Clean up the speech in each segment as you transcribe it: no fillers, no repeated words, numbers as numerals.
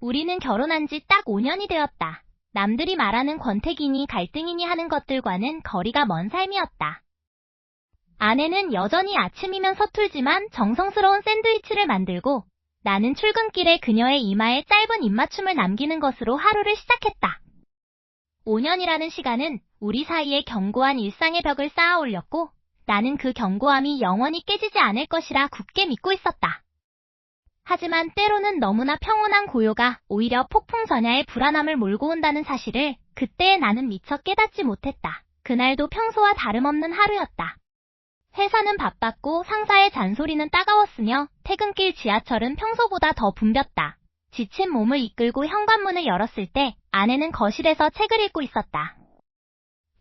우리는 결혼한 지 딱 5년이 되었다. 남들이 말하는 권태기니 갈등이니 하는 것들과는 거리가 먼 삶이었다. 아내는 여전히 아침이면 서툴지만 정성스러운 샌드위치를 만들고 나는 출근길에 그녀의 이마에 짧은 입맞춤을 남기는 것으로 하루를 시작했다. 5년이라는 시간은 우리 사이에 견고한 일상의 벽을 쌓아 올렸고 나는 그 견고함이 영원히 깨지지 않을 것이라 굳게 믿고 있었다. 하지만 때로는 너무나 평온한 고요가 오히려 폭풍 전야의 불안함을 몰고 온다는 사실을 그때 나는 미처 깨닫지 못했다. 그날도 평소와 다름없는 하루였다. 회사는 바빴고 상사의 잔소리는 따가웠으며 퇴근길 지하철은 평소보다 더 붐볐다. 지친 몸을 이끌고 현관문을 열었을 때 아내는 거실에서 책을 읽고 있었다.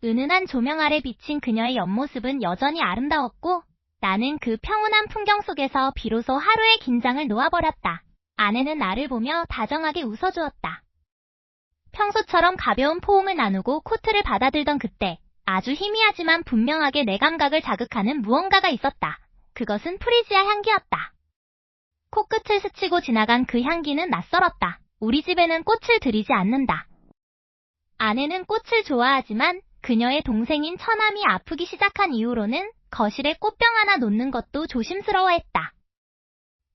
은은한 조명 아래 비친 그녀의 옆모습은 여전히 아름다웠고 나는 그 평온한 풍경 속에서 비로소 하루의 긴장을 놓아버렸다. 아내는 나를 보며 다정하게 웃어주었다. 평소처럼 가벼운 포옹을 나누고 코트를 받아들던 그때 아주 희미하지만 분명하게 내 감각을 자극하는 무언가가 있었다. 그것은 프리지아 향기였다. 코끝을 스치고 지나간 그 향기는 낯설었다. 우리 집에는 꽃을 들이지 않는다. 아내는 꽃을 좋아하지만 그녀의 동생인 처남이 아프기 시작한 이후로는 거실에 꽃병 하나 놓는 것도 조심스러워했다.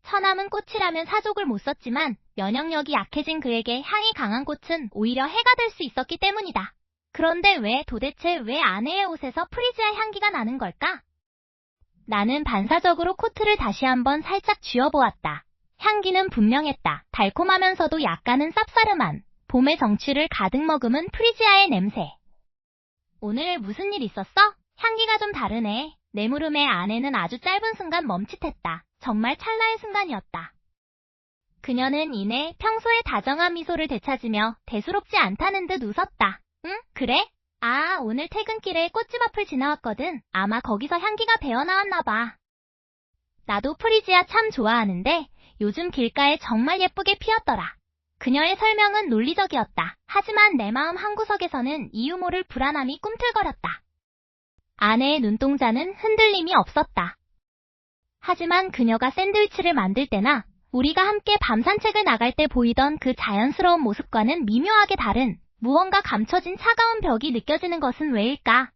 처남은 꽃이라면 사족을 못 썼지만 면역력이 약해진 그에게 향이 강한 꽃은 오히려 해가 될 수 있었기 때문이다. 그런데 도대체 왜 아내의 옷에서 프리지아 향기가 나는 걸까? 나는 반사적으로 코트를 다시 한번 살짝 쥐어보았다. 향기는 분명했다. 달콤하면서도 약간은 쌉싸름한 봄의 정취를 가득 머금은 프리지아의 냄새. 오늘 무슨 일 있었어? 향기가 좀 다르네. 내 물음에 아내는 아주 짧은 순간 멈칫했다. 정말 찰나의 순간이었다. 그녀는 이내 평소의 다정한 미소를 되찾으며 대수롭지 않다는 듯 웃었다. 응? 그래? 아, 오늘 퇴근길에 꽃집 앞을 지나왔거든. 아마 거기서 향기가 배어나왔나 봐. 나도 프리지아 참 좋아하는데 요즘 길가에 정말 예쁘게 피었더라. 그녀의 설명은 논리적이었다. 하지만 내 마음 한구석에서는 이유 모를 불안함이 꿈틀거렸다. 아내의 눈동자는 흔들림이 없었다. 하지만 그녀가 샌드위치를 만들 때나 우리가 함께 밤 산책을 나갈 때 보이던 그 자연스러운 모습과는 미묘하게 다른 무언가 감춰진 차가운 벽이 느껴지는 것은 왜일까?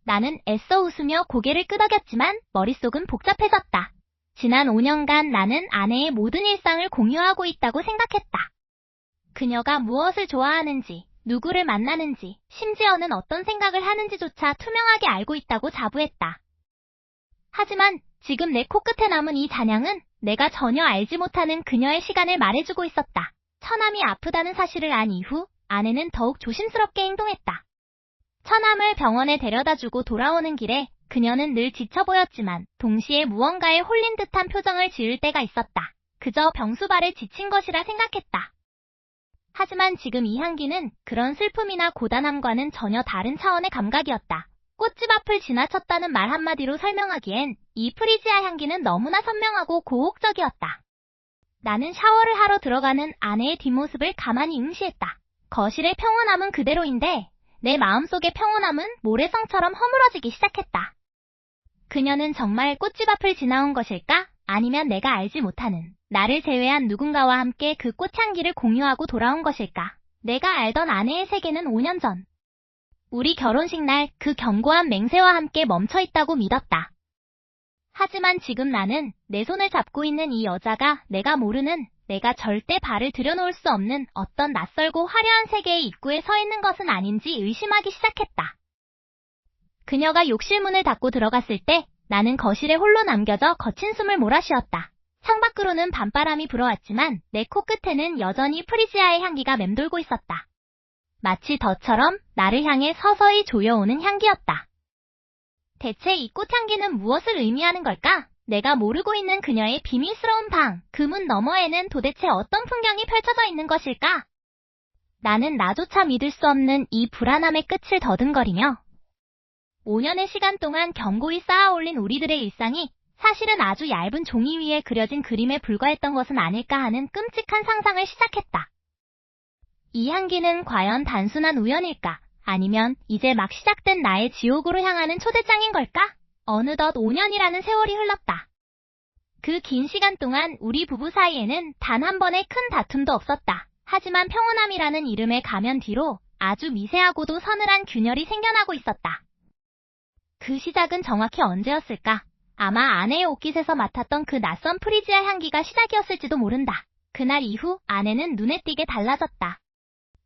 나는 애써 웃으며 고개를 끄덕였지만 머릿속은 복잡해졌다. 지난 5년간 나는 아내의 모든 일상을 공유하고 있다고 생각했다. 그녀가 무엇을 좋아하는지, 누구를 만나는지, 심지어는 어떤 생각을 하는지조차 투명하게 알고 있다고 자부했다. 하지만 지금 내 코끝에 남은 이 잔향은 내가 전혀 알지 못하는 그녀의 시간을 말해주고 있었다. 처남이 아프다는 사실을 안 이후 아내는 더욱 조심스럽게 행동했다. 처남을 병원에 데려다주고 돌아오는 길에 그녀는 늘 지쳐 보였지만 동시에 무언가에 홀린 듯한 표정을 지을 때가 있었다. 그저 병수발에 지친 것이라 생각했다. 하지만 지금 이 향기는 그런 슬픔이나 고단함과는 전혀 다른 차원의 감각이었다. 꽃집 앞을 지나쳤다는 말 한마디로 설명하기엔 이 프리지아 향기는 너무나 선명하고 고혹적이었다. 나는 샤워를 하러 들어가는 아내의 뒷모습을 가만히 응시했다. 거실의 평온함은 그대로인데 내 마음속의 평온함은 모래성처럼 허물어지기 시작했다. 그녀는 정말 꽃집 앞을 지나온 것일까? 아니면 내가 알지 못하는 나를 제외한 누군가와 함께 그 꽃향기를 공유하고 돌아온 것일까? 내가 알던 아내의 세계는 5년 전 우리 결혼식 날 그 견고한 맹세와 함께 멈춰있다고 믿었다. 하지만 지금 나는 내 손을 잡고 있는 이 여자가 내가 모르는, 내가 절대 발을 들여놓을 수 없는 어떤 낯설고 화려한 세계의 입구에 서 있는 것은 아닌지 의심하기 시작했다. 그녀가 욕실문을 닫고 들어갔을 때 나는 거실에 홀로 남겨져 거친 숨을 몰아쉬었다. 창밖으로는 밤바람이 불어왔지만 내 코끝에는 여전히 프리지아의 향기가 맴돌고 있었다. 마치 덫처럼 나를 향해 서서히 조여오는 향기였다. 대체 이 꽃향기는 무엇을 의미하는 걸까? 내가 모르고 있는 그녀의 비밀스러운 방, 그 문 너머에는 도대체 어떤 풍경이 펼쳐져 있는 것일까? 나는 나조차 믿을 수 없는 이 불안함의 끝을 더듬거리며 5년의 시간 동안 견고히 쌓아올린 우리들의 일상이 사실은 아주 얇은 종이 위에 그려진 그림에 불과했던 것은 아닐까 하는 끔찍한 상상을 시작했다. 이 향기는 과연 단순한 우연일까? 아니면 이제 막 시작된 나의 지옥으로 향하는 초대장인 걸까? 어느덧 5년이라는 세월이 흘렀다. 그 긴 시간 동안 우리 부부 사이에는 단 한 번의 큰 다툼도 없었다. 하지만 평온함이라는 이름의 가면 뒤로 아주 미세하고도 서늘한 균열이 생겨나고 있었다. 그 시작은 정확히 언제였을까? 아마 아내의 옷깃에서 맡았던 그 낯선 프리지아 향기가 시작이었을지도 모른다. 그날 이후 아내는 눈에 띄게 달라졌다.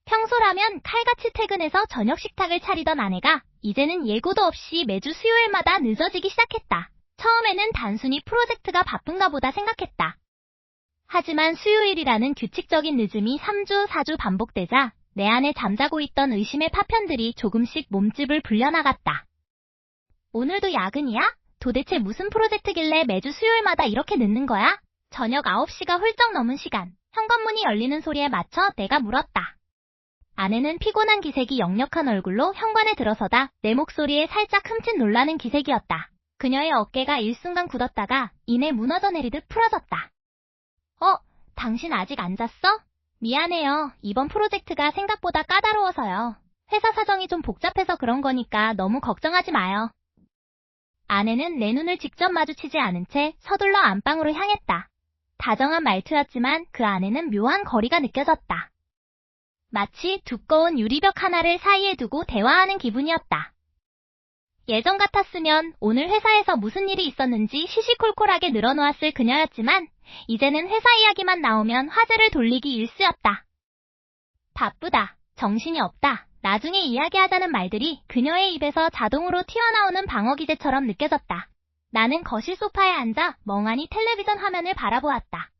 평소라면 칼같이 퇴근해서 저녁 식탁을 차리던 아내가 이제는 예고도 없이 매주 수요일마다 늦어지기 시작했다. 처음에는 단순히 프로젝트가 바쁜가 보다 생각했다. 하지만 수요일이라는 규칙적인 늦음이 3주, 4주 반복되자 내 안에 잠자고 있던 의심의 파편들이 조금씩 몸집을 불려나갔다. 오늘도 야근이야? 도대체 무슨 프로젝트길래 매주 수요일마다 이렇게 늦는 거야? 저녁 9시가 훌쩍 넘은 시간, 현관문이 열리는 소리에 맞춰 내가 물었다. 아내는 피곤한 기색이 역력한 얼굴로 현관에 들어서다 내 목소리에 살짝 흠칫 놀라는 기색이었다. 그녀의 어깨가 일순간 굳었다가 이내 무너져 내리듯 풀어졌다. 당신 아직 안 잤어? 미안해요. 이번 프로젝트가 생각보다 까다로워서요. 회사 사정이 좀 복잡해서 그런 거니까 너무 걱정하지 마요. 아내는 내 눈을 직접 마주치지 않은 채 서둘러 안방으로 향했다. 다정한 말투였지만 그 안에는 묘한 거리가 느껴졌다. 마치 두꺼운 유리벽 하나를 사이에 두고 대화하는 기분이었다. 예전 같았으면 오늘 회사에서 무슨 일이 있었는지 시시콜콜하게 늘어놓았을 그녀였지만 이제는 회사 이야기만 나오면 화제를 돌리기 일쑤였다. 바쁘다. 정신이 없다. 나중에 이야기하자는 말들이 그녀의 입에서 자동으로 튀어나오는 방어 기제처럼 느껴졌다. 나는 거실 소파에 앉아 멍하니 텔레비전 화면을 바라보았다.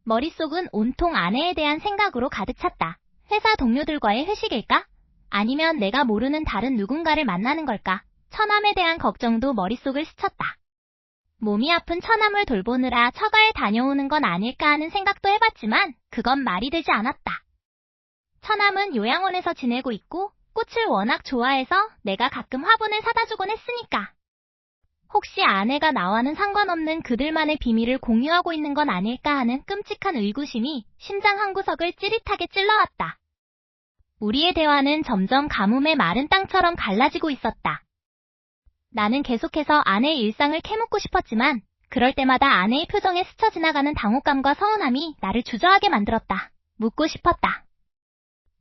머릿속은 온통 아내에 대한 생각으로 가득 찼다. 회사 동료들과의 회식일까? 아니면 내가 모르는 다른 누군가를 만나는 걸까? 처남에 대한 걱정도 머릿속을 스쳤다. 몸이 아픈 처남을 돌보느라 처가에 다녀오는 건 아닐까 하는 생각도 해봤지만 그건 말이 되지 않았다. 처남은 요양원에서 지내고 있고 꽃을 워낙 좋아해서 내가 가끔 화분을 사다 주곤 했으니까. 혹시 아내가 나와는 상관없는 그들만의 비밀을 공유하고 있는 건 아닐까 하는 끔찍한 의구심이 심장 한구석을 찌릿하게 찔러왔다. 우리의 대화는 점점 가뭄의 마른 땅처럼 갈라지고 있었다. 나는 계속해서 아내의 일상을 캐묻고 싶었지만 그럴 때마다 아내의 표정에 스쳐 지나가는 당혹감과 서운함이 나를 주저하게 만들었다. 묻고 싶었다.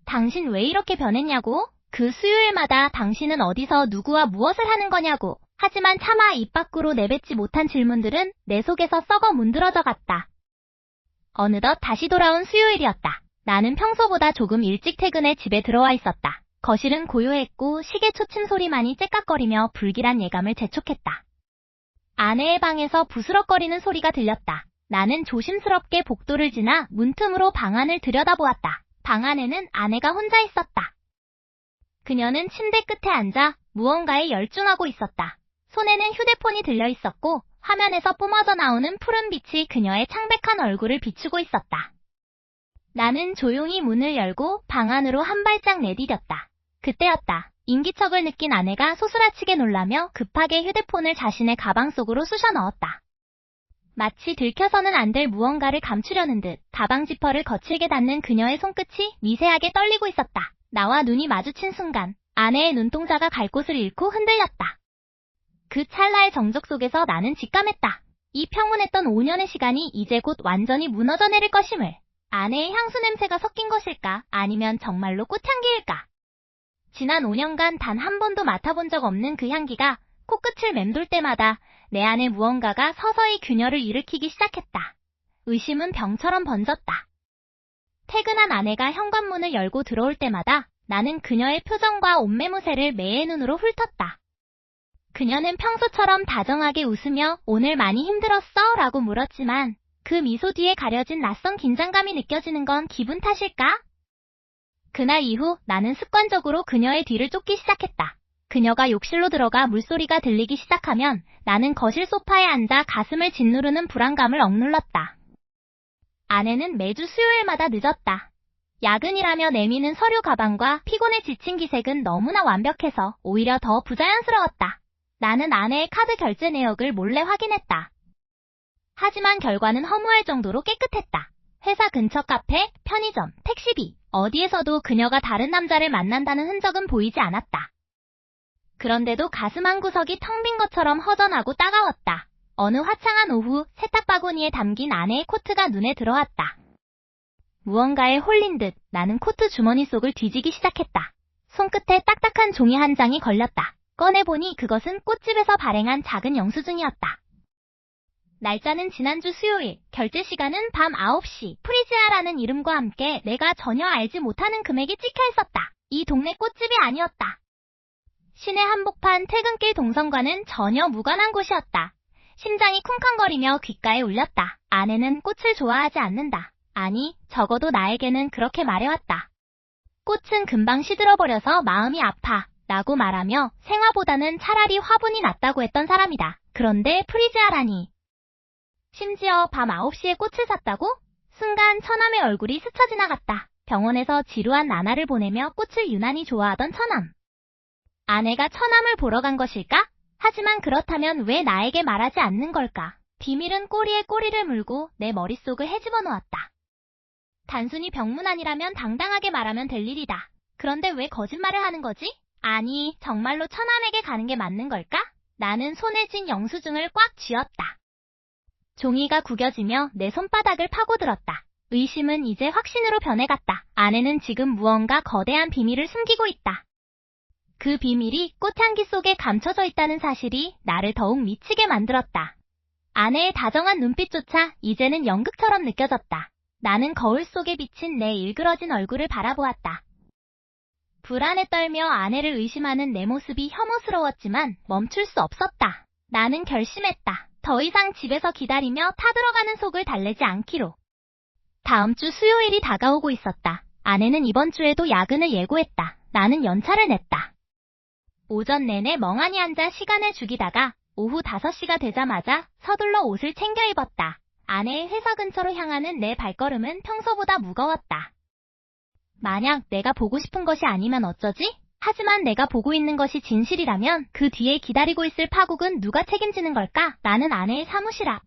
당신 왜 이렇게 변했냐고? 그 수요일마다 당신은 어디서 누구와 무엇을 하는 거냐고. 하지만 차마 입 밖으로 내뱉지 못한 질문들은 내 속에서 썩어 문드러져 갔다. 어느덧 다시 돌아온 수요일이었다. 나는 평소보다 조금 일찍 퇴근해 집에 들어와 있었다. 거실은 고요했고 시계 초침 소리만이 째깍거리며 불길한 예감을 재촉했다. 아내의 방에서 부스럭거리는 소리가 들렸다. 나는 조심스럽게 복도를 지나 문틈으로 방 안을 들여다보았다. 방 안에는 아내가 혼자 있었다. 그녀는 침대 끝에 앉아 무언가에 열중하고 있었다. 손에는 휴대폰이 들려있었고 화면에서 뿜어져 나오는 푸른 빛이 그녀의 창백한 얼굴을 비추고 있었다. 나는 조용히 문을 열고 방 안으로 한 발짝 내디뎠다. 그때였다. 인기척을 느낀 아내가 소스라치게 놀라며 급하게 휴대폰을 자신의 가방 속으로 쑤셔 넣었다. 마치 들켜서는 안 될 무언가를 감추려는 듯 가방 지퍼를 거칠게 닫는 그녀의 손끝이 미세하게 떨리고 있었다. 나와 눈이 마주친 순간 아내의 눈동자가 갈 곳을 잃고 흔들렸다. 그 찰나의 정적 속에서 나는 직감했다. 이 평온했던 5년의 시간이 이제 곧 완전히 무너져 내릴 것임을. 아내의 향수 냄새가 섞인 것일까? 아니면 정말로 꽃향기일까? 지난 5년간 단 한 번도 맡아본 적 없는 그 향기가 코끝을 맴돌 때마다 내 안에 무언가가 서서히 균열을 일으키기 시작했다. 의심은 병처럼 번졌다. 퇴근한 아내가 현관문을 열고 들어올 때마다 나는 그녀의 표정과 옷매무새를 매의 눈으로 훑었다. 그녀는 평소처럼 다정하게 웃으며 오늘 많이 힘들었어? 라고 물었지만 그 미소 뒤에 가려진 낯선 긴장감이 느껴지는 건 기분 탓일까? 그날 이후 나는 습관적으로 그녀의 뒤를 쫓기 시작했다. 그녀가 욕실로 들어가 물소리가 들리기 시작하면 나는 거실 소파에 앉아 가슴을 짓누르는 불안감을 억눌렀다. 아내는 매주 수요일마다 늦었다. 야근이라며 내미는 서류 가방과 피곤에 지친 기색은 너무나 완벽해서 오히려 더 부자연스러웠다. 나는 아내의 카드 결제 내역을 몰래 확인했다. 하지만 결과는 허무할 정도로 깨끗했다. 회사 근처 카페, 편의점, 택시비, 어디에서도 그녀가 다른 남자를 만난다는 흔적은 보이지 않았다. 그런데도 가슴 한구석이 텅 빈 것처럼 허전하고 따가웠다. 어느 화창한 오후 세탁바구니에 담긴 아내의 코트가 눈에 들어왔다. 무언가에 홀린 듯 나는 코트 주머니 속을 뒤지기 시작했다. 손끝에 딱딱한 종이 한 장이 걸렸다. 꺼내보니 그것은 꽃집에서 발행한 작은 영수증이었다. 날짜는 지난주 수요일, 결제 시간은 밤 9시, 프리지아라는 이름과 함께 내가 전혀 알지 못하는 금액이 찍혀 있었다. 이 동네 꽃집이 아니었다. 시내 한복판 퇴근길 동선과는 전혀 무관한 곳이었다. 심장이 쿵쾅거리며 귓가에 울렸다. 아내는 꽃을 좋아하지 않는다. 아니, 적어도 나에게는 그렇게 말해왔다. 꽃은 금방 시들어버려서 마음이 아파 라고 말하며 생화보다는 차라리 화분이 낫다고 했던 사람이다. 그런데 프리지아라니. 심지어 밤 9시에 꽃을 샀다고? 순간 처남의 얼굴이 스쳐 지나갔다. 병원에서 지루한 나날을 보내며 꽃을 유난히 좋아하던 처남. 아내가 처남을 보러 간 것일까? 하지만 그렇다면 왜 나에게 말하지 않는 걸까? 비밀은 꼬리에 꼬리를 물고 내 머릿속을 헤집어 놓았다. 단순히 병문안이라면 당당하게 말하면 될 일이다. 그런데 왜 거짓말을 하는 거지? 아니, 정말로 처남에게 가는 게 맞는 걸까? 나는 손에 쥔 영수증을 꽉 쥐었다. 종이가 구겨지며 내 손바닥을 파고들었다. 의심은 이제 확신으로 변해갔다. 아내는 지금 무언가 거대한 비밀을 숨기고 있다. 그 비밀이 꽃향기 속에 감춰져 있다는 사실이 나를 더욱 미치게 만들었다. 아내의 다정한 눈빛조차 이제는 연극처럼 느껴졌다. 나는 거울 속에 비친 내 일그러진 얼굴을 바라보았다. 불안에 떨며 아내를 의심하는 내 모습이 혐오스러웠지만 멈출 수 없었다. 나는 결심했다. 더 이상 집에서 기다리며 타들어가는 속을 달래지 않기로. 다음 주 수요일이 다가오고 있었다. 아내는 이번 주에도 야근을 예고했다. 나는 연차를 냈다. 오전 내내 멍하니 앉아 시간을 죽이다가 오후 5시가 되자마자 서둘러 옷을 챙겨 입었다. 아내의 회사 근처로 향하는 내 발걸음은 평소보다 무거웠다. 만약 내가 보고 싶은 것이 아니면 어쩌지? 하지만 내가 보고 있는 것이 진실이라면 그 뒤에 기다리고 있을 파국은 누가 책임지는 걸까? 나는 아내의 사무실 앞.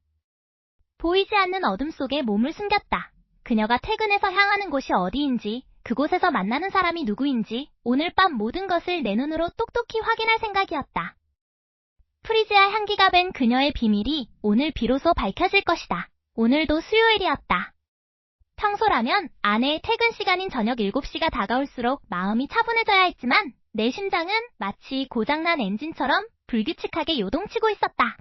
보이지 않는 어둠 속에 몸을 숨겼다. 그녀가 퇴근해서 향하는 곳이 어디인지, 그곳에서 만나는 사람이 누구인지 오늘 밤 모든 것을 내 눈으로 똑똑히 확인할 생각이었다. 프리지아 향기가 밴 그녀의 비밀이 오늘 비로소 밝혀질 것이다. 오늘도 수요일이었다. 평소라면 아내의 퇴근 시간인 저녁 7시가 다가올수록 마음이 차분해져야 했지만 내 심장은 마치 고장난 엔진처럼 불규칙하게 요동치고 있었다.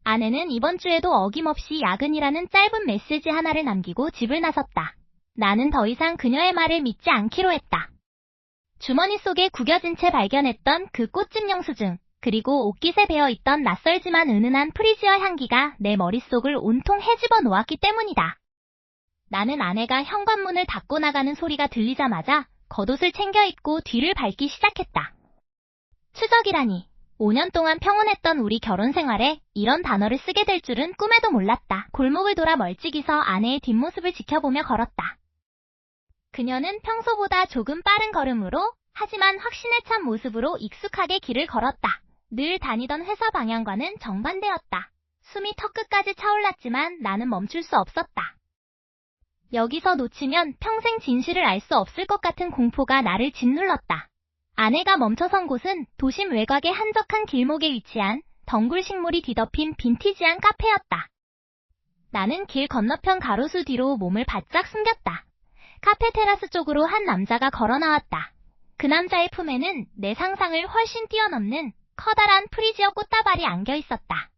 아내는 이번 주에도 어김없이 야근이라는 짧은 메시지 하나를 남기고 집을 나섰다. 나는 더 이상 그녀의 말을 믿지 않기로 했다. 주머니 속에 구겨진 채 발견했던 그 꽃집 영수증, 그리고 옷깃에 배어있던 낯설지만 은은한 프리지어 향기가 내 머릿속을 온통 헤집어 놓았기 때문이다. 나는 아내가 현관문을 닫고 나가는 소리가 들리자마자 겉옷을 챙겨 입고 뒤를 밟기 시작했다. 추적이라니. 5년 동안 평온했던 우리 결혼 생활에 이런 단어를 쓰게 될 줄은 꿈에도 몰랐다. 골목을 돌아 멀찍이서 아내의 뒷모습을 지켜보며 걸었다. 그녀는 평소보다 조금 빠른 걸음으로, 하지만 확신에 찬 모습으로 익숙하게 길을 걸었다. 늘 다니던 회사 방향과는 정반대였다. 숨이 턱끝까지 차올랐지만 나는 멈출 수 없었다. 여기서 놓치면 평생 진실을 알 수 없을 것 같은 공포가 나를 짓눌렀다. 아내가 멈춰선 곳은 도심 외곽의 한적한 길목에 위치한 덩굴 식물이 뒤덮인 빈티지한 카페였다. 나는 길 건너편 가로수 뒤로 몸을 바짝 숨겼다. 카페 테라스 쪽으로 한 남자가 걸어 나왔다. 그 남자의 품에는 내 상상을 훨씬 뛰어넘는 커다란 프리지어 꽃다발이 안겨 있었다.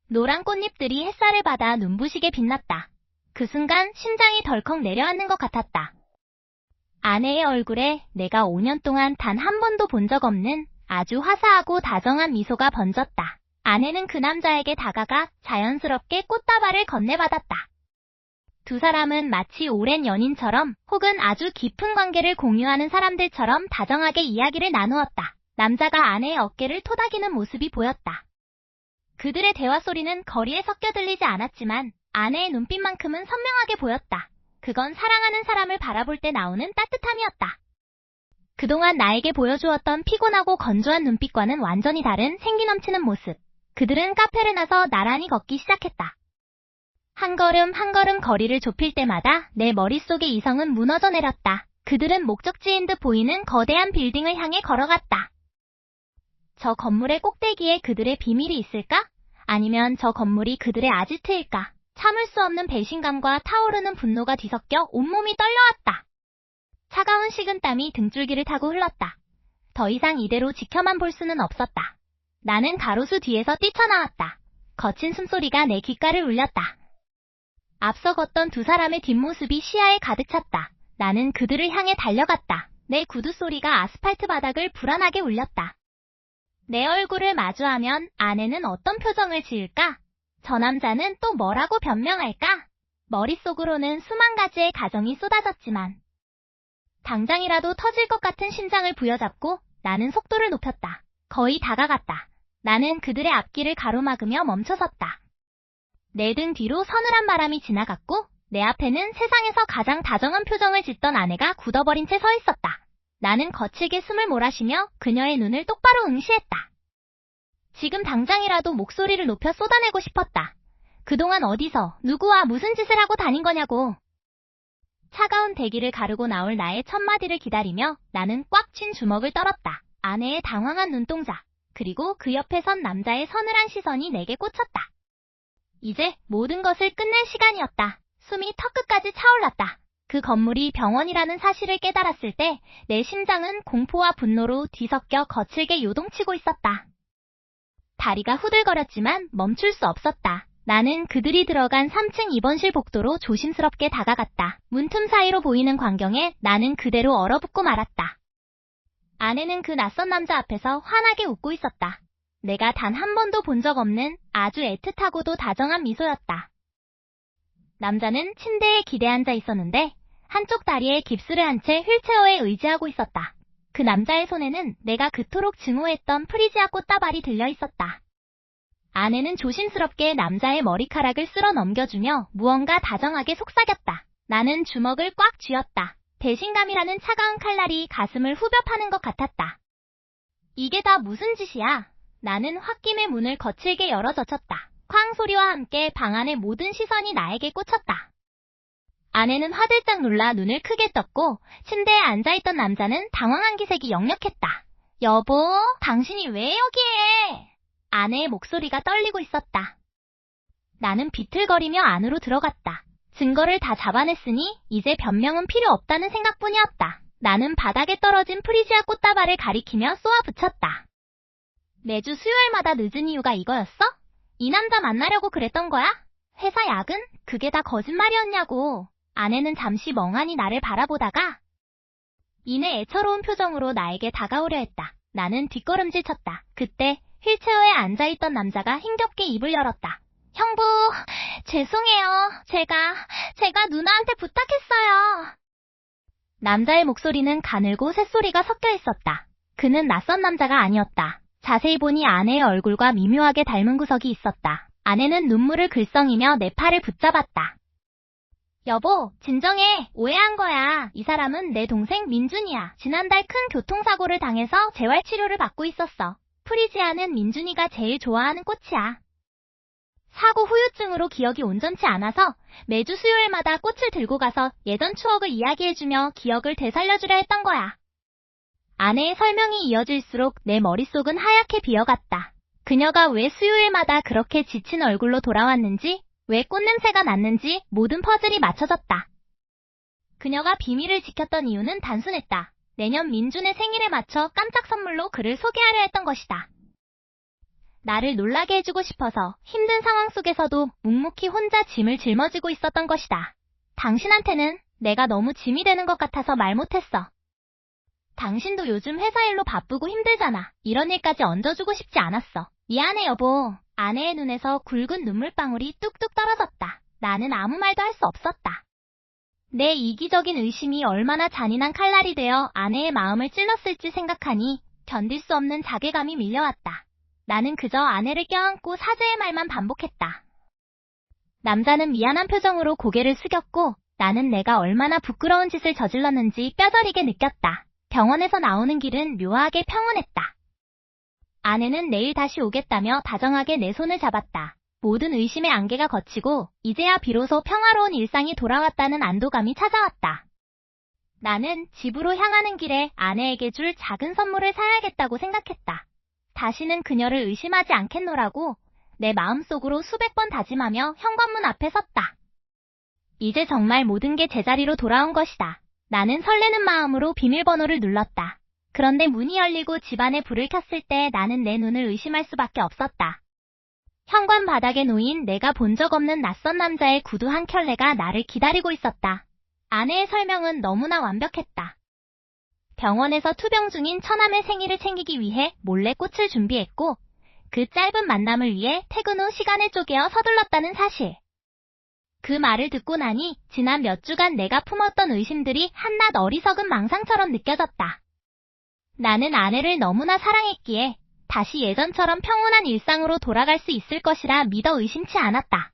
노란 꽃잎들이 햇살을 받아 눈부시게 빛났다. 그 순간 심장이 덜컥 내려앉는 것 같았다. 아내의 얼굴에 내가 5년 동안 단 한 번도 본 적 없는 아주 화사하고 다정한 미소가 번졌다. 아내는 그 남자에게 다가가 자연스럽게 꽃다발을 건네받았다. 두 사람은 마치 오랜 연인처럼 혹은 아주 깊은 관계를 공유하는 사람들처럼 다정하게 이야기를 나누었다. 남자가 아내의 어깨를 토닥이는 모습이 보였다. 그들의 대화 소리는 거리에 섞여 들리지 않았지만 아내의 눈빛만큼은 선명하게 보였다. 그건 사랑하는 사람을 바라볼 때 나오는 따뜻함이었다. 그동안 나에게 보여주었던 피곤하고 건조한 눈빛과는 완전히 다른 생기 넘치는 모습. 그들은 카페를 나서 나란히 걷기 시작했다. 한 걸음 한 걸음 거리를 좁힐 때마다 내 머릿속의 이성은 무너져 내렸다. 그들은 목적지인 듯 보이는 거대한 빌딩을 향해 걸어갔다. 저 건물의 꼭대기에 그들의 비밀이 있을까? 아니면 저 건물이 그들의 아지트일까? 참을 수 없는 배신감과 타오르는 분노가 뒤섞여 온몸이 떨려왔다. 차가운 식은땀이 등줄기를 타고 흘렀다. 더 이상 이대로 지켜만 볼 수는 없었다. 나는 가로수 뒤에서 뛰쳐나왔다. 거친 숨소리가 내 귓가를 울렸다. 앞서 걷던 두 사람의 뒷모습이 시야에 가득 찼다. 나는 그들을 향해 달려갔다. 내 구두 소리가 아스팔트 바닥을 불안하게 울렸다. 내 얼굴을 마주하면 아내는 어떤 표정을 지을까? 저 남자는 또 뭐라고 변명할까? 머릿속으로는 수만 가지의 가정이 쏟아졌지만 당장이라도 터질 것 같은 심장을 부여잡고 나는 속도를 높였다. 거의 다가갔다. 나는 그들의 앞길을 가로막으며 멈춰섰다. 내 등 뒤로 서늘한 바람이 지나갔고 내 앞에는 세상에서 가장 다정한 표정을 짓던 아내가 굳어버린 채 서 있었다. 나는 거칠게 숨을 몰아쉬며 그녀의 눈을 똑바로 응시했다. 지금 당장이라도 목소리를 높여 쏟아내고 싶었다. 그동안 어디서 누구와 무슨 짓을 하고 다닌 거냐고. 차가운 대기를 가르고 나올 나의 첫 마디를 기다리며 나는 꽉 쥔 주먹을 떨었다. 아내의 당황한 눈동자, 그리고 그 옆에 선 남자의 서늘한 시선이 내게 꽂혔다. 이제 모든 것을 끝낼 시간이었다. 숨이 턱끝까지 차올랐다. 그 건물이 병원이라는 사실을 깨달았을 때 내 심장은 공포와 분노로 뒤섞여 거칠게 요동치고 있었다. 다리가 후들거렸지만 멈출 수 없었다. 나는 그들이 들어간 3층 입원실 복도로 조심스럽게 다가갔다. 문틈 사이로 보이는 광경에 나는 그대로 얼어붙고 말았다. 아내는 그 낯선 남자 앞에서 환하게 웃고 있었다. 내가 단 한 번도 본 적 없는 아주 애틋하고도 다정한 미소였다. 남자는 침대에 기대앉아 있었는데 한쪽 다리에 깁스를 한 채 휠체어에 의지하고 있었다. 그 남자의 손에는 내가 그토록 증오했던 프리지아 꽃다발이 들려 있었다. 아내는 조심스럽게 남자의 머리카락을 쓸어 넘겨주며 무언가 다정하게 속삭였다. 나는 주먹을 꽉 쥐었다. 배신감이라는 차가운 칼날이 가슴을 후벼 파는 것 같았다. 이게 다 무슨 짓이야? 나는 홧김에 문을 거칠게 열어 젖혔다. 쾅 소리와 함께 방 안의 모든 시선이 나에게 꽂혔다. 아내는 화들짝 놀라 눈을 크게 떴고 침대에 앉아있던 남자는 당황한 기색이 역력했다. 여보, 당신이 왜 여기에? 아내의 목소리가 떨리고 있었다. 나는 비틀거리며 안으로 들어갔다. 증거를 다 잡아냈으니 이제 변명은 필요 없다는 생각뿐이었다. 나는 바닥에 떨어진 프리지아 꽃다발을 가리키며 쏘아붙였다. 매주 수요일마다 늦은 이유가 이거였어? 이 남자 만나려고 그랬던 거야? 회사 야근? 그게 다 거짓말이었냐고. 아내는 잠시 멍하니 나를 바라보다가 이내 애처로운 표정으로 나에게 다가오려 했다. 나는 뒷걸음질 쳤다. 그때 휠체어에 앉아있던 남자가 힘겹게 입을 열었다. 형부, 죄송해요. 제가 누나한테 부탁했어요. 남자의 목소리는 가늘고 새소리가 섞여 있었다. 그는 낯선 남자가 아니었다. 자세히 보니 아내의 얼굴과 미묘하게 닮은 구석이 있었다. 아내는 눈물을 글썽이며 내 팔을 붙잡았다. 여보, 진정해. 오해한 거야. 이 사람은 내 동생 민준이야. 지난달 큰 교통사고를 당해서 재활치료를 받고 있었어. 프리지아는 민준이가 제일 좋아하는 꽃이야. 사고 후유증으로 기억이 온전치 않아서 매주 수요일마다 꽃을 들고 가서 예전 추억을 이야기해주며 기억을 되살려주려 했던 거야. 아내의 설명이 이어질수록 내 머릿속은 하얗게 비어갔다. 그녀가 왜 수요일마다 그렇게 지친 얼굴로 돌아왔는지, 왜 꽃냄새가 났는지 모든 퍼즐이 맞춰졌다. 그녀가 비밀을 지켰던 이유는 단순했다. 내년 민준의 생일에 맞춰 깜짝 선물로 그를 소개하려 했던 것이다. 나를 놀라게 해주고 싶어서 힘든 상황 속에서도 묵묵히 혼자 짐을 짊어지고 있었던 것이다. 당신한테는 내가 너무 짐이 되는 것 같아서 말 못했어. 당신도 요즘 회사 일로 바쁘고 힘들잖아. 이런 일까지 얹어주고 싶지 않았어. 미안해 여보. 아내의 눈에서 굵은 눈물방울이 뚝뚝 떨어졌다. 나는 아무 말도 할 수 없었다. 내 이기적인 의심이 얼마나 잔인한 칼날이 되어 아내의 마음을 찔렀을지 생각하니 견딜 수 없는 자괴감이 밀려왔다. 나는 그저 아내를 껴안고 사죄의 말만 반복했다. 남자는 미안한 표정으로 고개를 숙였고 나는 내가 얼마나 부끄러운 짓을 저질렀는지 뼈저리게 느꼈다. 병원에서 나오는 길은 묘하게 평온했다. 아내는 내일 다시 오겠다며 다정하게 내 손을 잡았다. 모든 의심의 안개가 걷히고 이제야 비로소 평화로운 일상이 돌아왔다는 안도감이 찾아왔다. 나는 집으로 향하는 길에 아내에게 줄 작은 선물을 사야겠다고 생각했다. 다시는 그녀를 의심하지 않겠노라고. 내 마음속으로 수백 번 다짐하며 현관문 앞에 섰다. 이제 정말 모든 게 제자리로 돌아온 것이다. 나는 설레는 마음으로 비밀번호를 눌렀다. 그런데 문이 열리고 집안에 불을 켰을 때 나는 내 눈을 의심할 수밖에 없었다. 현관 바닥에 놓인 내가 본 적 없는 낯선 남자의 구두 한 켤레가 나를 기다리고 있었다. 아내의 설명은 너무나 완벽했다. 병원에서 투병 중인 처남의 생일을 챙기기 위해 몰래 꽃을 준비했고 그 짧은 만남을 위해 퇴근 후 시간을 쪼개어 서둘렀다는 사실. 그 말을 듣고 나니 지난 몇 주간 내가 품었던 의심들이 한낱 어리석은 망상처럼 느껴졌다. 나는 아내를 너무나 사랑했기에 다시 예전처럼 평온한 일상으로 돌아갈 수 있을 것이라 믿어 의심치 않았다.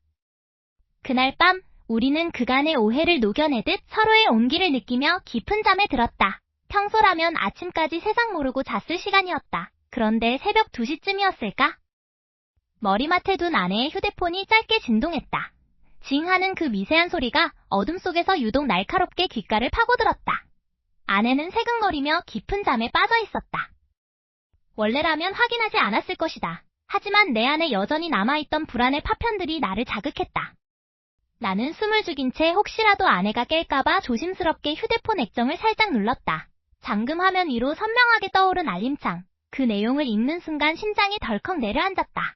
그날 밤 우리는 그간의 오해를 녹여내듯 서로의 온기를 느끼며 깊은 잠에 들었다. 평소라면 아침까지 세상 모르고 잤을 시간이었다. 그런데 새벽 2시쯤이었을까? 머리맡에 둔 아내의 휴대폰이 짧게 진동했다. 징 하는 그 미세한 소리가 어둠 속에서 유독 날카롭게 귓가를 파고들었다. 아내는 새근거리며 깊은 잠에 빠져 있었다. 원래라면 확인하지 않았을 것이다. 하지만 내 안에 여전히 남아있던 불안의 파편들이 나를 자극했다. 나는 숨을 죽인 채 혹시라도 아내가 깰까봐 조심스럽게 휴대폰 액정을 살짝 눌렀다. 잠금 화면 위로 선명하게 떠오른 알림창. 그 내용을 읽는 순간 심장이 덜컥 내려앉았다.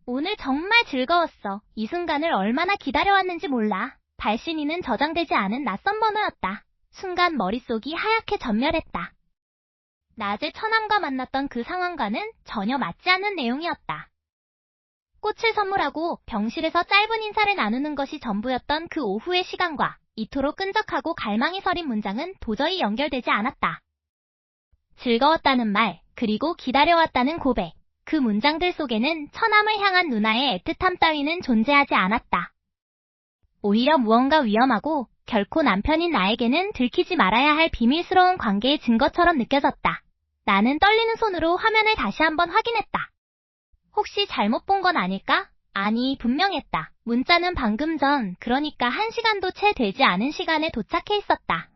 오늘 정말 즐거웠어. 이 순간을 얼마나 기다려왔는지 몰라. 발신인은 저장되지 않은 낯선 번호였다. 순간 머릿속이 하얗게 전멸했다. 낮에 처남과 만났던 그 상황과는 전혀 맞지 않는 내용이었다. 꽃을 선물하고 병실에서 짧은 인사를 나누는 것이 전부였던 그 오후의 시간과 이토록 끈적하고 갈망이 서린 문장은 도저히 연결되지 않았다. 즐거웠다는 말, 그리고 기다려왔다는 고백. 그 문장들 속에는 처남을 향한 누나의 애틋함 따위는 존재하지 않았다. 오히려 무언가 위험하고 결코 남편인 나에게는 들키지 말아야 할 비밀스러운 관계의 증거처럼 느껴졌다. 나는 떨리는 손으로 화면을 다시 한번 확인했다. 혹시 잘못 본 건 아닐까? 아니, 분명했다. 문자는 방금 전, 그러니까 1시간도 채 되지 않은 시간에 도착해 있었다.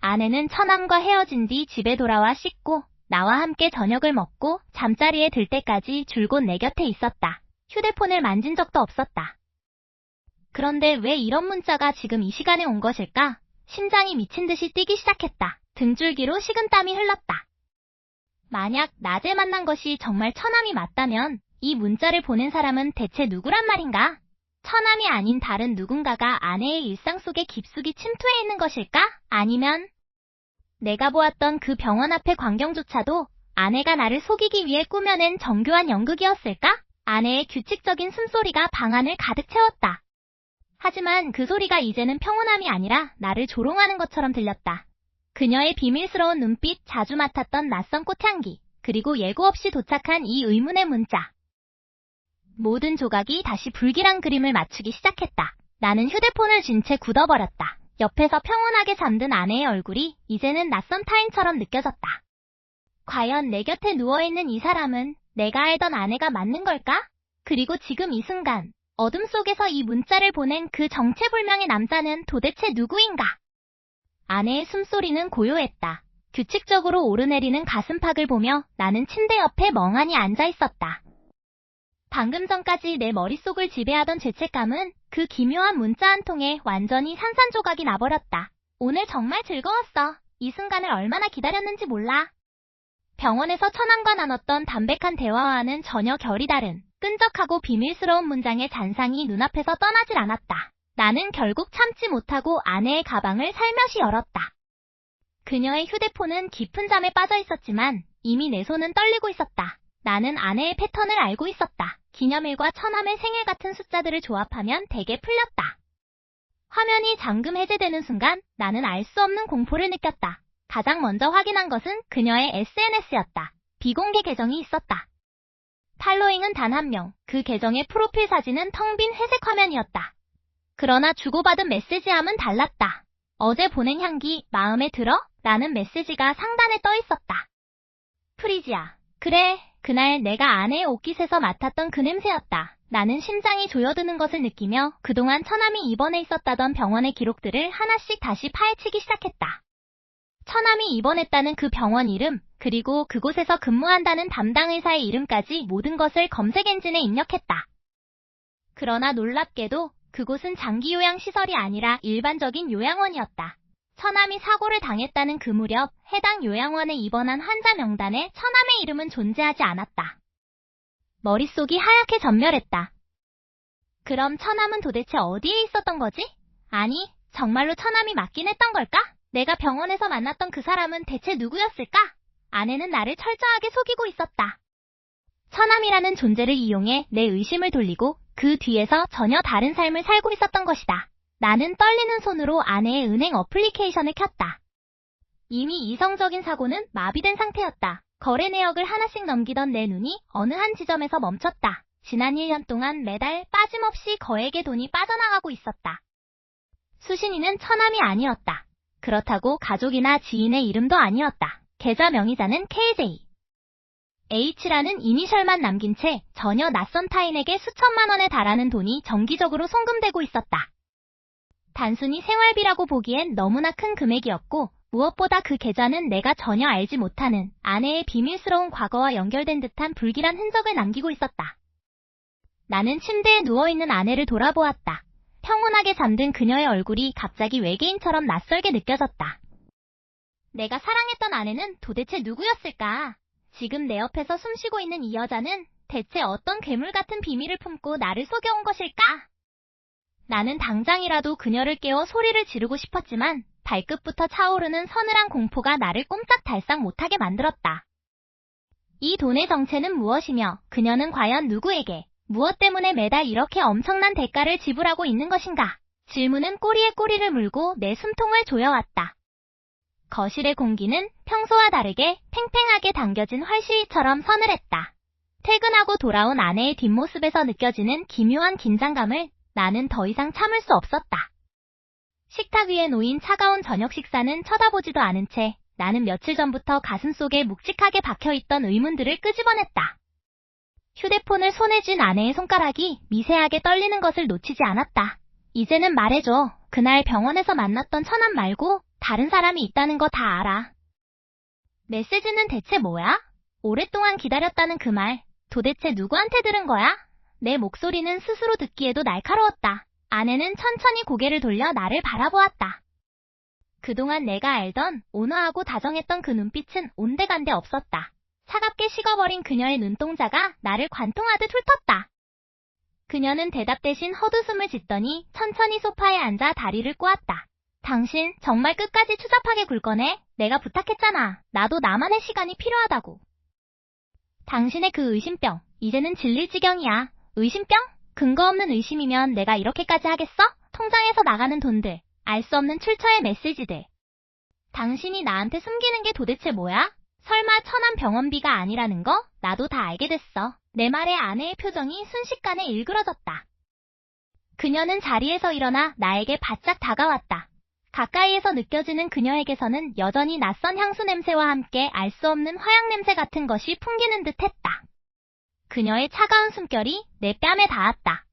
아내는 처남과 헤어진 뒤 집에 돌아와 씻고 나와 함께 저녁을 먹고 잠자리에 들 때까지 줄곧 내 곁에 있었다. 휴대폰을 만진 적도 없었다. 그런데 왜 이런 문자가 지금 이 시간에 온 것일까? 심장이 미친 듯이 뛰기 시작했다. 등줄기로 식은땀이 흘렀다. 만약 낮에 만난 것이 정말 처남이 맞다면 이 문자를 보낸 사람은 대체 누구란 말인가? 처남이 아닌 다른 누군가가 아내의 일상 속에 깊숙이 침투해 있는 것일까? 아니면 내가 보았던 그 병원 앞의 광경조차도 아내가 나를 속이기 위해 꾸며낸 정교한 연극이었을까? 아내의 규칙적인 숨소리가 방 안을 가득 채웠다. 하지만 그 소리가 이제는 평온함이 아니라 나를 조롱하는 것처럼 들렸다. 그녀의 비밀스러운 눈빛, 자주 맡았던 낯선 꽃향기, 그리고 예고 없이 도착한 이 의문의 문자. 모든 조각이 다시 불길한 그림을 맞추기 시작했다. 나는 휴대폰을 쥔 채 굳어버렸다. 옆에서 평온하게 잠든 아내의 얼굴이 이제는 낯선 타인처럼 느껴졌다. 과연 내 곁에 누워있는 이 사람은 내가 알던 아내가 맞는 걸까? 그리고 지금 이 순간 어둠 속에서 이 문자를 보낸 그 정체불명의 남자는 도대체 누구인가? 아내의 숨소리는 고요했다. 규칙적으로 오르내리는 가슴팍을 보며 나는 침대 옆에 멍하니 앉아있었다. 방금 전까지 내 머릿속을 지배하던 죄책감은 그 기묘한 문자 한 통에 완전히 산산조각이 나버렸다. 오늘 정말 즐거웠어. 이 순간을 얼마나 기다렸는지 몰라. 병원에서 처남과 나눴던 담백한 대화와는 전혀 결이 다른 끈적하고 비밀스러운 문장의 잔상이 눈앞에서 떠나질 않았다. 나는 결국 참지 못하고 아내의 가방을 살며시 열었다. 그녀의 휴대폰은 깊은 잠에 빠져 있었지만 이미 내 손은 떨리고 있었다. 나는 아내의 패턴을 알고 있었다. 기념일과 처남의 생일 같은 숫자들을 조합하면 대개 풀렸다. 화면이 잠금 해제되는 순간 나는 알 수 없는 공포를 느꼈다. 가장 먼저 확인한 것은 그녀의 SNS였다. 비공개 계정이 있었다. 팔로잉은 단 1명, 그 계정의 프로필 사진은 텅 빈 회색 화면이었다. 그러나 주고받은 메시지함은 달랐다. 어제 보낸 향기, 마음에 들어? 라는 메시지가 상단에 떠 있었다. 프리지아. 그래, 그날 내가 아내의 옷깃에서 맡았던 그 냄새였다. 나는 심장이 조여드는 것을 느끼며 그동안 처남이 입원해 있었다던 병원의 기록들을 하나씩 다시 파헤치기 시작했다. 처남이 입원했다는 그 병원 이름, 그리고 그곳에서 근무한다는 담당 의사의 이름까지 모든 것을 검색 엔진에 입력했다. 그러나 놀랍게도 그곳은 장기 요양 시설이 아니라 일반적인 요양원이었다. 처남이 사고를 당했다는 그 무렵 해당 요양원에 입원한 환자 명단에 처남의 이름은 존재하지 않았다. 머릿속이 하얗게 전멸했다. 그럼 처남은 도대체 어디에 있었던 거지? 아니, 정말로 처남이 맞긴 했던 걸까? 내가 병원에서 만났던 그 사람은 대체 누구였을까? 아내는 나를 철저하게 속이고 있었다. 처남이라는 존재를 이용해 내 의심을 돌리고 그 뒤에서 전혀 다른 삶을 살고 있었던 것이다. 나는 떨리는 손으로 아내의 은행 어플리케이션을 켰다. 이미 이성적인 사고는 마비된 상태였다. 거래 내역을 하나씩 넘기던 내 눈이 어느 한 지점에서 멈췄다. 지난 1년 동안 매달 빠짐없이 거액의 돈이 빠져나가고 있었다. 수신인은 처남이 아니었다. 그렇다고 가족이나 지인의 이름도 아니었다. 계좌 명의자는 KJ. H라는 이니셜만 남긴 채 전혀 낯선 타인에게 수천만 원에 달하는 돈이 정기적으로 송금되고 있었다. 단순히 생활비라고 보기엔 너무나 큰 금액이었고 무엇보다 그 계좌는 내가 전혀 알지 못하는 아내의 비밀스러운 과거와 연결된 듯한 불길한 흔적을 남기고 있었다. 나는 침대에 누워있는 아내를 돌아보았다. 평온하게 잠든 그녀의 얼굴이 갑자기 외계인처럼 낯설게 느껴졌다. 내가 사랑했던 아내는 도대체 누구였을까? 지금 내 옆에서 숨쉬고 있는 이 여자는 대체 어떤 괴물 같은 비밀을 품고 나를 속여온 것일까? 나는 당장이라도 그녀를 깨워 소리를 지르고 싶었지만 발끝부터 차오르는 서늘한 공포가 나를 꼼짝달싹 못하게 만들었다. 이 돈의 정체는 무엇이며 그녀는 과연 누구에게, 무엇 때문에 매달 이렇게 엄청난 대가를 지불하고 있는 것인가? 질문은 꼬리에 꼬리를 물고 내 숨통을 조여왔다. 거실의 공기는 평소와 다르게 팽팽하게 당겨진 활시위처럼 서늘했다. 퇴근하고 돌아온 아내의 뒷모습에서 느껴지는 기묘한 긴장감을 나는 더 이상 참을 수 없었다. 식탁 위에 놓인 차가운 저녁 식사는 쳐다보지도 않은 채 나는 며칠 전부터 가슴속에 묵직하게 박혀있던 의문들을 끄집어냈다. 휴대폰을 손에 쥔 아내의 손가락이 미세하게 떨리는 것을 놓치지 않았다. 이제는 말해줘. 그날 병원에서 만났던 처남 말고 다른 사람이 있다는 거 다 알아. 메시지는 대체 뭐야? 오랫동안 기다렸다는 그 말, 도대체 누구한테 들은 거야? 내 목소리는 스스로 듣기에도 날카로웠다. 아내는 천천히 고개를 돌려 나를 바라보았다. 그동안 내가 알던 온화하고 다정했던 그 눈빛은 온데간데 없었다. 차갑게 식어버린 그녀의 눈동자가 나를 관통하듯 훑었다. 그녀는 대답 대신 헛웃음을 짓더니 천천히 소파에 앉아 다리를 꼬았다. 당신 정말 끝까지 추잡하게 굴 거네? 내가 부탁했잖아. 나도 나만의 시간이 필요하다고. 당신의 그 의심병, 이제는 질릴 지경이야. 의심병? 근거 없는 의심이면 내가 이렇게까지 하겠어? 통장에서 나가는 돈들, 알 수 없는 출처의 메시지들. 당신이 나한테 숨기는 게 도대체 뭐야? 설마 처남 병원비가 아니라는 거? 나도 다 알게 됐어. 내 말에 아내의 표정이 순식간에 일그러졌다. 그녀는 자리에서 일어나 나에게 바짝 다가왔다. 가까이에서 느껴지는 그녀에게서는 여전히 낯선 향수 냄새와 함께 알 수 없는 화약 냄새 같은 것이 풍기는 듯 했다. 그녀의 차가운 숨결이 내 뺨에 닿았다.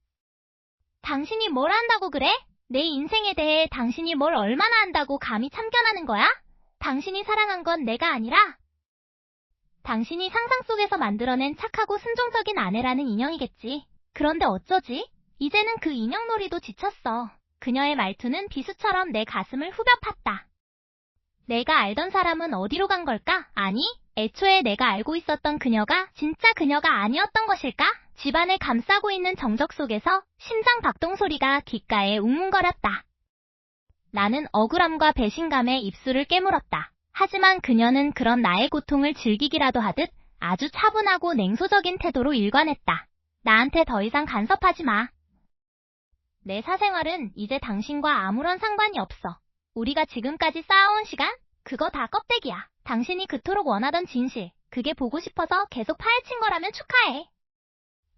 당신이 뭘 안다고 그래? 내 인생에 대해 당신이 뭘 얼마나 안다고 감히 참견하는 거야? 당신이 사랑한 건 내가 아니라 당신이 상상 속에서 만들어낸 착하고 순종적인 아내라는 인형이겠지. 그런데 어쩌지? 이제는 그 인형놀이도 지쳤어. 그녀의 말투는 비수처럼 내 가슴을 후벼 팠다. 내가 알던 사람은 어디로 간 걸까? 아니, 애초에 내가 알고 있었던 그녀가 진짜 그녀가 아니었던 것일까? 집안을 감싸고 있는 정적 속에서 심장 박동 소리가 귓가에 웅웅거렸다. 나는 억울함과 배신감에 입술을 깨물었다. 하지만 그녀는 그런 나의 고통을 즐기기라도 하듯 아주 차분하고 냉소적인 태도로 일관했다. 나한테 더 이상 간섭하지 마. 내 사생활은 이제 당신과 아무런 상관이 없어. 우리가 지금까지 쌓아온 시간? 그거 다 껍데기야. 당신이 그토록 원하던 진실, 그게 보고 싶어서 계속 파헤친 거라면 축하해.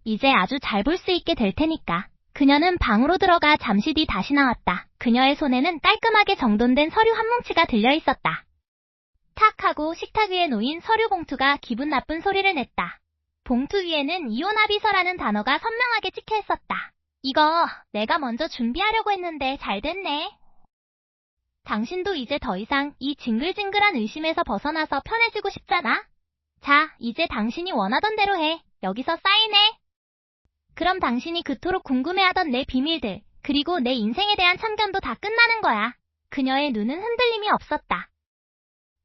이제 아주 잘 볼 수 있게 될 테니까. 그녀는 방으로 들어가 잠시 뒤 다시 나왔다. 그녀의 손에는 깔끔하게 정돈된 서류 한 뭉치가 들려 있었다. 탁 하고 식탁 위에 놓인 서류 봉투가 기분 나쁜 소리를 냈다. 봉투 위에는 이혼합의서라는 단어가 선명하게 찍혀 있었다. 이거 내가 먼저 준비하려고 했는데 잘 됐네. 당신도 이제 더 이상 이 징글징글한 의심에서 벗어나서 편해지고 싶잖아? 자, 이제 당신이 원하던 대로 해. 여기서 사인해. 그럼 당신이 그토록 궁금해하던 내 비밀들, 그리고 내 인생에 대한 참견도 다 끝나는 거야. 그녀의 눈은 흔들림이 없었다.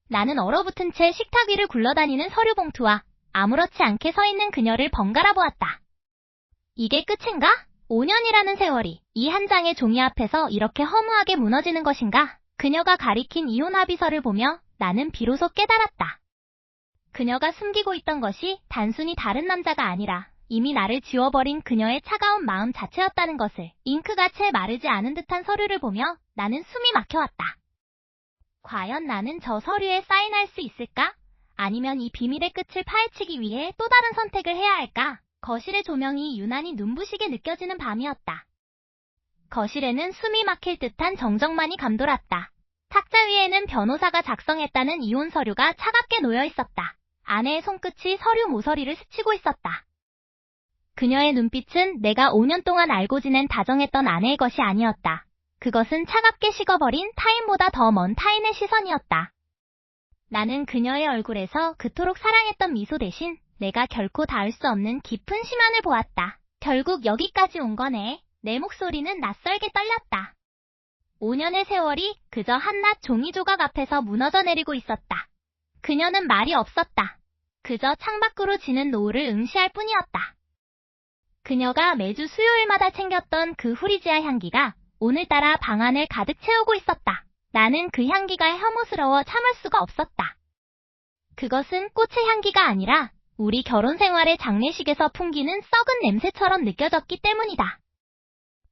나는 얼어붙은 채 식탁 위를 굴러다니는 서류 봉투와 아무렇지 않게 서 있는 그녀를 번갈아 보았다. 이게 끝인가? 5년이라는 세월이 이 한 장의 종이 앞에서 이렇게 허무하게 무너지는 것인가? 그녀가 가리킨 이혼 합의서를 보며 나는 비로소 깨달았다. 그녀가 숨기고 있던 것이 단순히 다른 남자가 아니라 이미 나를 지워버린 그녀의 차가운 마음 자체였다는 것을. 잉크가 채 마르지 않은 듯한 서류를 보며 나는 숨이 막혀왔다. 과연 나는 저 서류에 사인할 수 있을까? 아니면 이 비밀의 끝을 파헤치기 위해 또 다른 선택을 해야 할까? 거실의 조명이 유난히 눈부시게 느껴지는 밤이었다. 거실에는 숨이 막힐 듯한 정적만이 감돌았다. 탁자 위에는 변호사가 작성했다는 이혼 서류가 차갑게 놓여 있었다. 아내의 손끝이 서류 모서리를 스치고 있었다. 그녀의 눈빛은 내가 5년 동안 알고 지낸 다정했던 아내의 것이 아니었다. 그것은 차갑게 식어버린 타인보다 더 먼 타인의 시선이었다. 나는 그녀의 얼굴에서 그토록 사랑했던 미소 대신 내가 결코 닿을 수 없는 깊은 심연을 보았다. 결국 여기까지 온 거네. 내 목소리는 낯설게 떨렸다. 5년의 세월이 그저 한낱 종이 조각 앞에서 무너져 내리고 있었다. 그녀는 말이 없었다. 그저 창밖으로 지는 노을을 응시할 뿐이었다. 그녀가 매주 수요일마다 챙겼던 그 후리지아 향기가 오늘따라 방 안을 가득 채우고 있었다. 나는 그 향기가 혐오스러워 참을 수가 없었다. 그것은 꽃의 향기가 아니라 우리 결혼 생활의 장례식에서 풍기는 썩은 냄새처럼 느껴졌기 때문이다.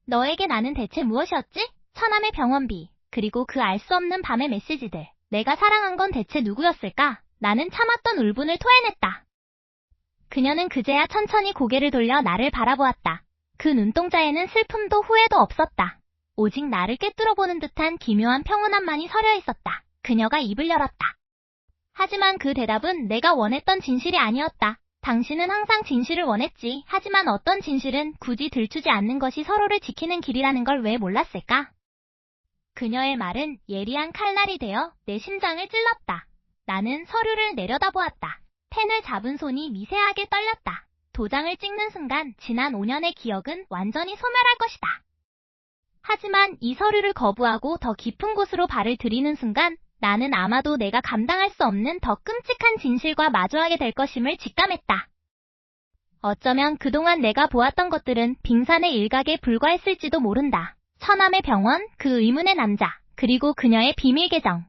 너에게 나는 대체 무엇이었지? 처남의 병원비, 그리고 그 알 수 없는 밤의 메시지들. 내가 사랑한 건 대체 누구였을까? 나는 참았던 울분을 토해냈다. 그녀는 그제야 천천히 고개를 돌려 나를 바라보았다. 그 눈동자에는 슬픔도 후회도 없었다. 오직 나를 꿰뚫어보는 듯한 기묘한 평온함만이 서려 있었다. 그녀가 입을 열었다. 하지만 그 대답은 내가 원했던 진실이 아니었다. 당신은 항상 진실을 원했지. 하지만 어떤 진실은 굳이 들추지 않는 것이 서로를 지키는 길이라는 걸 왜 몰랐을까? 그녀의 말은 예리한 칼날이 되어 내 심장을 찔렀다. 나는 서류를 내려다보았다. 펜을 잡은 손이 미세하게 떨렸다. 도장을 찍는 순간 지난 5년의 기억은 완전히 소멸할 것이다. 하지만 이 서류를 거부하고 더 깊은 곳으로 발을 들이는 순간 나는 아마도 내가 감당할 수 없는 더 끔찍한 진실과 마주하게 될 것임을 직감했다. 어쩌면 그동안 내가 보았던 것들은 빙산의 일각에 불과했을지도 모른다. 처남의 병원, 그 의문의 남자, 그리고 그녀의 비밀 계정.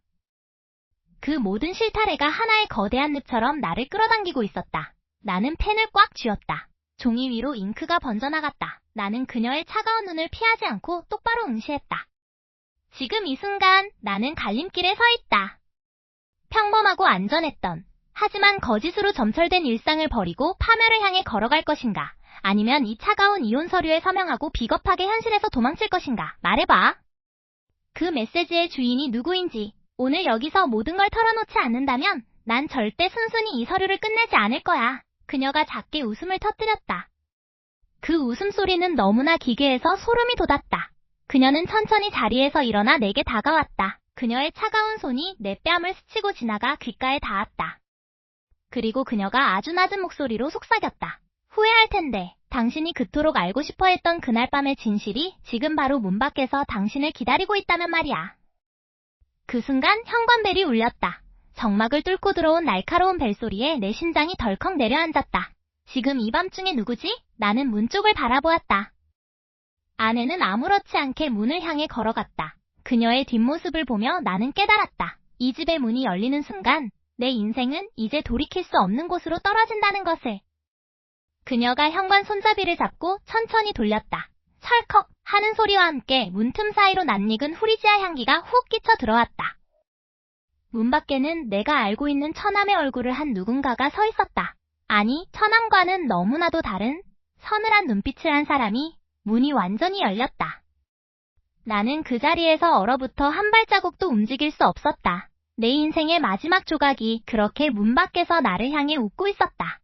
그 모든 실타래가 하나의 거대한 늪처럼 나를 끌어당기고 있었다. 나는 펜을 꽉 쥐었다. 종이 위로 잉크가 번져나갔다. 나는 그녀의 차가운 눈을 피하지 않고 똑바로 응시했다. 지금 이 순간 나는 갈림길에 서 있다. 평범하고 안전했던, 하지만 거짓으로 점철된 일상을 버리고 파멸을 향해 걸어갈 것인가? 아니면 이 차가운 이혼 서류에 서명하고 비겁하게 현실에서 도망칠 것인가? 말해봐. 그 메시지의 주인이 누구인지, 오늘 여기서 모든 걸 털어놓지 않는다면 난 절대 순순히 이 서류를 끝내지 않을 거야. 그녀가 작게 웃음을 터뜨렸다. 그 웃음소리는 너무나 기괴해서 소름이 돋았다. 그녀는 천천히 자리에서 일어나 내게 다가왔다. 그녀의 차가운 손이 내 뺨을 스치고 지나가 귓가에 닿았다. 그리고 그녀가 아주 낮은 목소리로 속삭였다. 후회할 텐데, 당신이 그토록 알고 싶어 했던 그날 밤의 진실이 지금 바로 문 밖에서 당신을 기다리고 있다면 말이야. 그 순간 현관벨이 울렸다. 정막을 뚫고 들어온 날카로운 벨소리에 내 심장이 덜컥 내려앉았다. 지금 이 밤중에 누구지? 나는 문 쪽을 바라보았다. 아내는 아무렇지 않게 문을 향해 걸어갔다. 그녀의 뒷모습을 보며 나는 깨달았다. 이 집의 문이 열리는 순간 내 인생은 이제 돌이킬 수 없는 곳으로 떨어진다는 것을. 그녀가 현관 손잡이를 잡고 천천히 돌렸다. 철컥 하는 소리와 함께 문틈 사이로 낯익은 후리지아 향기가 훅 끼쳐 들어왔다. 문 밖에는 내가 알고 있는 처남의 얼굴을 한 누군가가 서 있었다. 아니, 처남과는 너무나도 다른 서늘한 눈빛을 한 사람이. 문이 완전히 열렸다. 나는 그 자리에서 얼어붙어 한 발자국도 움직일 수 없었다. 내 인생의 마지막 조각이 그렇게 문 밖에서 나를 향해 웃고 있었다.